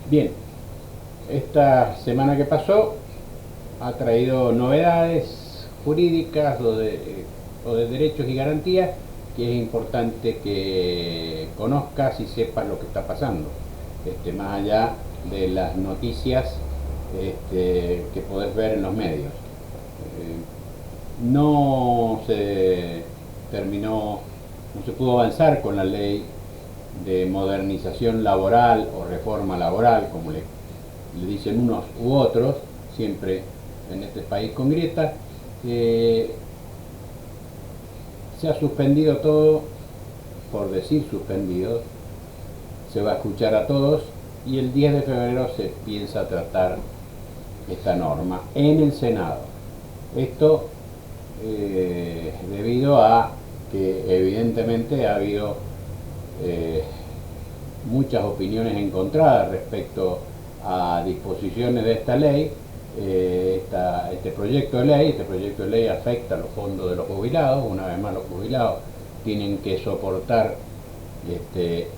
Bien, esta semana que pasó ha traído novedades jurídicas o de derechos y garantías que es importante que conozcas y sepas lo que está pasando, más allá de las noticias que podés ver en los medios. No se terminó, no se pudo avanzar con la ley de modernización laboral o reforma laboral, como le dicen unos u otros, siempre en este país con grieta. Se ha suspendido todo, por decir suspendido, se va a escuchar a todos y el 10 de febrero se piensa tratar esta norma en el Senado. Esto debido a que evidentemente ha habido muchas opiniones encontradas respecto a disposiciones de esta ley. Este proyecto de ley afecta a los fondos de los jubilados. Una vez más, los jubilados tienen que soportar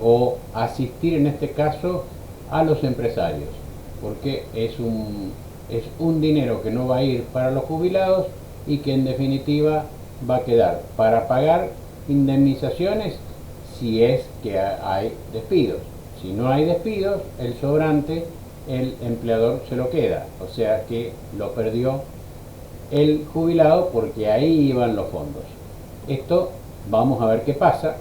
o asistir en este caso a los empresarios, porque es un dinero que no va a ir para los jubilados y que en definitiva va a quedar para pagar indemnizaciones si es que hay despidos. Si no hay despidos, el sobrante el empleador se lo queda, o sea que lo perdió el jubilado porque ahí iban los fondos. Esto vamos a ver qué pasa.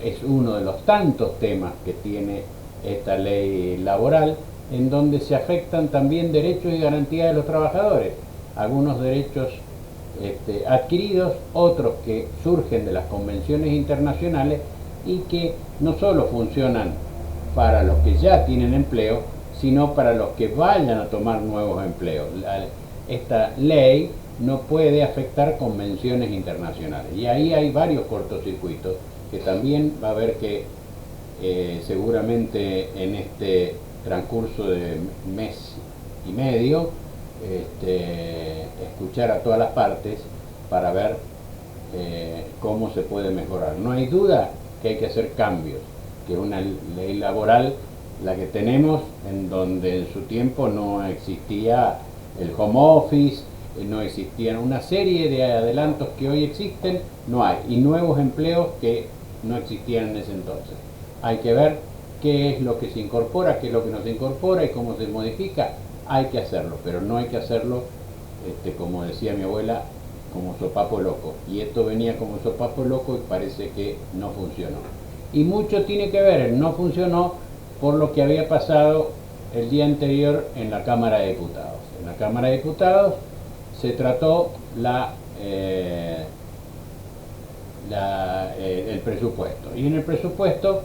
Es uno de los tantos temas que tiene esta ley laboral, en donde se afectan también derechos y garantías de los trabajadores, algunos derechos adquiridos, otros que surgen de las convenciones internacionales y que no solo funcionan para los que ya tienen empleo, sino para los que vayan a tomar nuevos empleos. Esta ley no puede afectar convenciones internacionales y ahí hay varios cortocircuitos que también va a haber que seguramente en este transcurso de mes y medio escuchar a todas las partes para ver cómo se puede mejorar. No hay duda que hay que hacer cambios, que es una ley laboral la que tenemos, en donde en su tiempo no existía el home office, no existían una serie de adelantos que hoy existen, no hay, y nuevos empleos que no existían en ese entonces. Hay que ver qué es lo que se incorpora, qué es lo que no se incorpora y cómo se modifica. Hay que hacerlo, pero no hay que hacerlo, como decía mi abuela, como sopapo loco. Y esto venía como sopapo loco y parece que no funcionó. Y mucho tiene que ver, no funcionó por lo que había pasado el día anterior en la Cámara de Diputados. En la Cámara de Diputados se trató el presupuesto. Y en el presupuesto,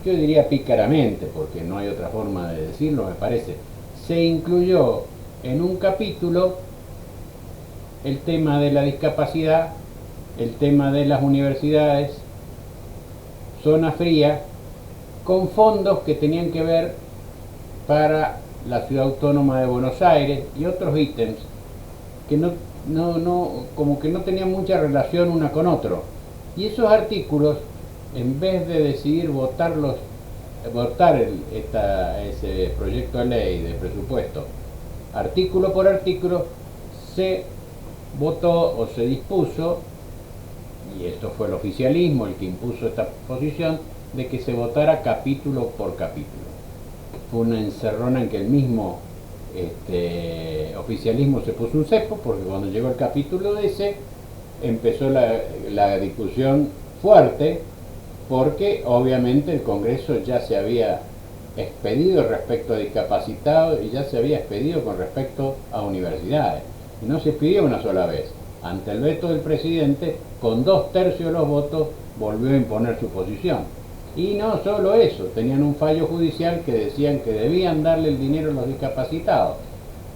yo diría pícaramente, porque no hay otra forma de decirlo, me parece, se incluyó en un capítulo el tema de la discapacidad, el tema de las universidades, zona fría, con fondos que tenían que ver para la Ciudad Autónoma de Buenos Aires y otros ítems que como que no tenían mucha relación una con otro. Y esos artículos, en vez de decidir votar ese proyecto de ley de presupuesto artículo por artículo, se votó o se dispuso, y esto fue el oficialismo el que impuso esta posición, de que se votara capítulo por capítulo. Fue una encerrona en que el mismo oficialismo se puso un cepo, porque cuando llegó el capítulo ese empezó la discusión fuerte, porque obviamente el Congreso ya se había expedido respecto a discapacitados y ya se había expedido con respecto a universidades. Y no se expidió una sola vez. Ante el veto del presidente, con 2/3 de los votos, volvió a imponer su posición. Y no solo eso, tenían un fallo judicial que decían que debían darle el dinero a los discapacitados.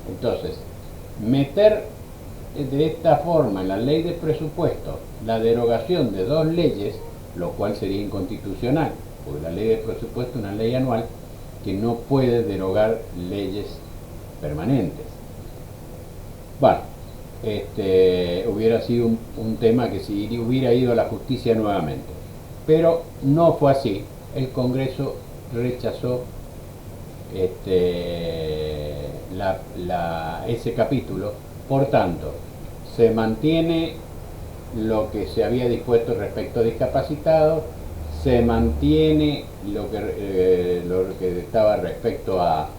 Entonces, meter de esta forma en la ley de presupuesto la derogación de 2 leyes, lo cual sería inconstitucional, porque la ley de presupuesto es una ley anual que no puede derogar leyes permanentes. Bueno, hubiera sido un tema que si hubiera ido a la justicia nuevamente, pero no fue así. El Congreso rechazó ese capítulo. Por tanto, se mantiene lo que se había dispuesto respecto a discapacitados, se mantiene lo que estaba respecto a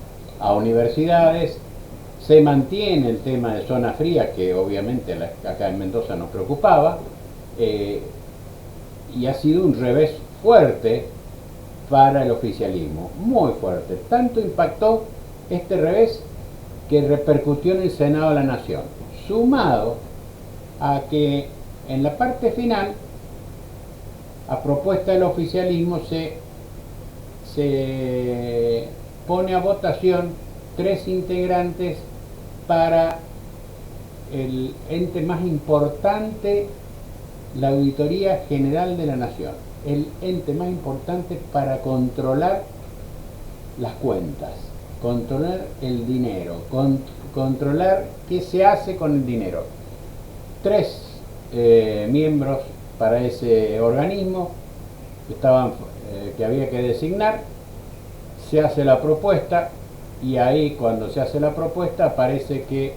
universidades, se mantiene el tema de zona fría, que obviamente acá en Mendoza nos preocupaba, y ha sido un revés fuerte para el oficialismo, muy fuerte. Tanto impactó este revés que repercutió en el Senado de la Nación, sumado a que en la parte final, a propuesta del oficialismo, se pone a votación 3 integrantes para el ente más importante, la Auditoría General de la Nación, el ente más importante para controlar las cuentas, controlar el dinero, controlar qué se hace con el dinero. 3 miembros para ese organismo que había que designar. Se hace la propuesta, y ahí, cuando se hace la propuesta, parece que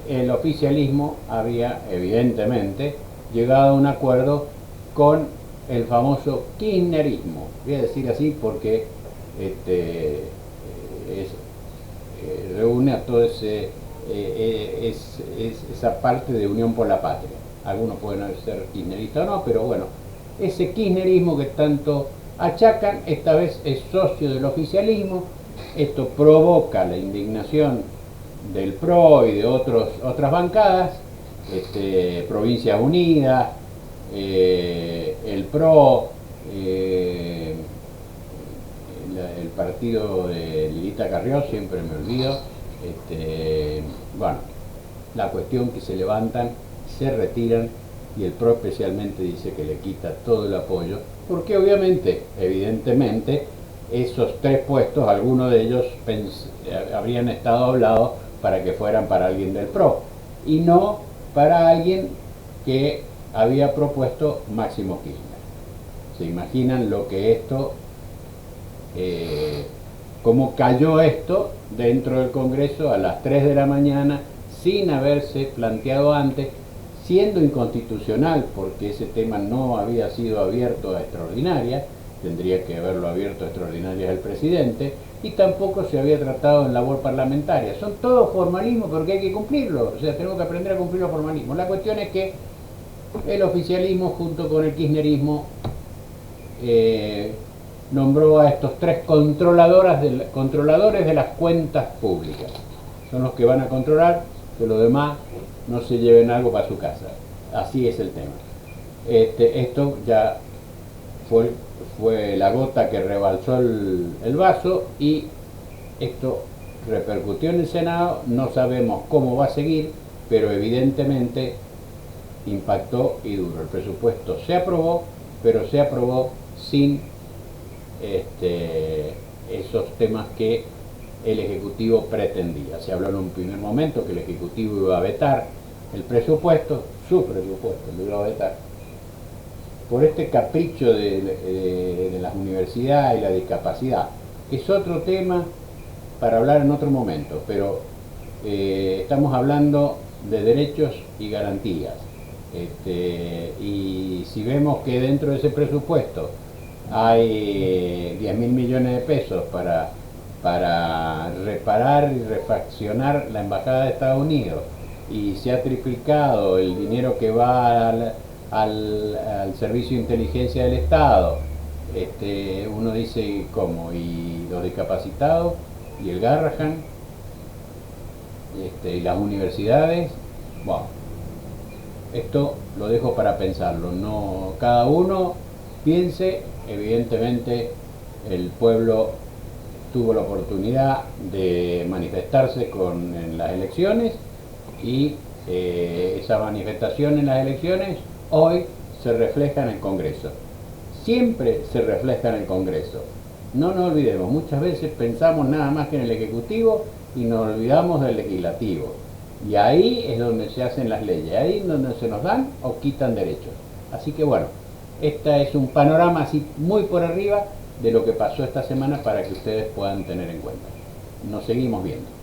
el oficialismo había evidentemente llegado a un acuerdo con el famoso kirchnerismo. Voy a decir así porque reúne a todo esa parte de Unión por la Patria. Algunos pueden ser kirchneristas o no, pero bueno, ese kirchnerismo que tanto achacan, esta vez es socio del oficialismo. Esto provoca la indignación del PRO y de otras bancadas, Provincias Unidas, el PRO, el partido de Lilita Carrió, siempre me olvido. Bueno, la cuestión que se levantan, se retiran, y el PRO especialmente dice que le quita todo el apoyo, porque obviamente, evidentemente, esos 3 puestos, algunos de ellos habrían estado hablados para que fueran para alguien del PRO, y no para alguien que había propuesto Máximo Kirchner. ¿Se imaginan lo que esto, cómo cayó esto dentro del Congreso a las 3 de la mañana, sin haberse planteado antes, siendo inconstitucional, porque ese tema no había sido abierto a extraordinaria, tendría que haberlo abierto a extraordinarias el presidente, y tampoco se había tratado en labor parlamentaria. Son todos formalismos, porque hay que cumplirlo, o sea, tenemos que aprender a cumplir los formalismos. La cuestión es que el oficialismo, junto con el kirchnerismo, nombró a estos 3 controladores de las cuentas públicas. Son los que van a controlar que los demás no se lleven algo para su casa. Así es el tema. Esto ya fue la gota que rebalsó el vaso, y esto repercutió en el Senado. No sabemos cómo va a seguir, pero evidentemente impactó y duro. El presupuesto se aprobó, pero se aprobó sin esos temas que el Ejecutivo pretendía. Se habló en un primer momento que el Ejecutivo iba a vetar el presupuesto, su presupuesto lo iba a vetar, por este capricho de las universidades y la discapacidad. Es otro tema para hablar en otro momento, pero estamos hablando de derechos y garantías. Y si vemos que dentro de ese presupuesto hay 10.000 millones de pesos para reparar y refaccionar la Embajada de Estados Unidos, y se ha triplicado el dinero que va al Servicio de Inteligencia del Estado, uno dice, ¿cómo? ¿Y los discapacitados? ¿Y el Garrahan? ¿Y las universidades? Bueno, esto lo dejo para pensarlo. No, cada uno piense. Evidentemente el pueblo tuvo la oportunidad de manifestarse en las elecciones, y esa manifestación en las elecciones hoy se refleja en el Congreso. Siempre se refleja en el Congreso. No nos olvidemos, muchas veces pensamos nada más que en el Ejecutivo y nos olvidamos del Legislativo. Y ahí es donde se hacen las leyes, ahí es donde se nos dan o quitan derechos. Así que bueno, este es un panorama así muy por arriba de lo que pasó esta semana para que ustedes puedan tener en cuenta. Nos seguimos viendo.